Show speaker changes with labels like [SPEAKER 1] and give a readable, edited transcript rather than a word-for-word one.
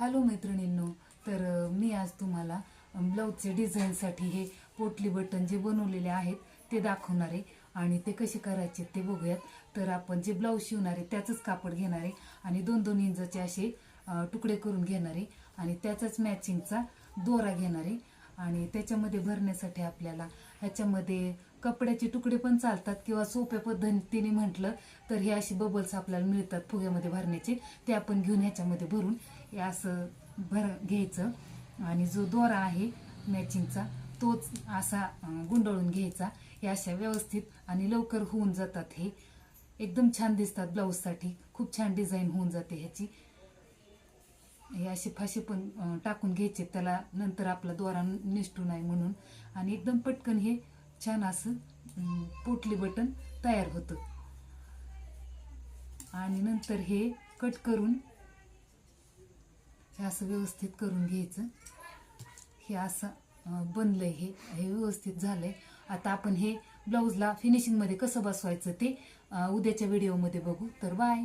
[SPEAKER 1] Hello मैत्रिणींनो, तर मी आज तुम्हाला ब्लाऊजचे डिझाईनसाठी हे पोटली बटन जे बनवलेले आहेत ते दाखवणार आहे आणि ते कसे करायचे ते बघूयात. तर आपण जे ब्लाऊज शिवणार आहे त्याचंच कापड घेणार आहे आणि 2-2 इंचाचे असे तुकडे करून घेणार आहे आणि त्याचाच मॅचिंगचा दोरा घेणार आहे. आणि त्याच्यामध्ये भरण्यासाठी आपल्याला ह्याच्यामध्ये कपड्याचे तुकडे पण चालतात किंवा सोप्या पद्धतीने म्हटलं तर हे असे बबल्स आपल्याला मिळतात फुग्यामध्ये भरण्याचे, ते आपण घेऊन ह्याच्यामध्ये भरून हे असं घ्यायचं आणि जो दोरा आहे मॅचिंगचा तोच असा गुंडाळून घ्यायचा. हे अशा व्यवस्थित आणि लवकर होऊन जातात, हे एकदम छान दिसतात ब्लाऊजसाठी, खूप छान डिझाईन होऊन जाते ह्याची. हे असे फाशी पण टाकून घ्यायचे त्याला, नंतर आपला दोरा निसटू नये म्हणून. आणि एकदम पटकन हे छान असं पोटली बटन तयार होतं. आणि नंतर हे कट करून हे असं व्यवस्थित करून घ्यायचं. हे असं बनलंय, हे व्यवस्थित झालंय. आता आपण हे ब्लाऊजला फिनिशिंगमध्ये कसं बसवायचं ते उद्याच्या व्हिडिओमध्ये बघू. तर बाय.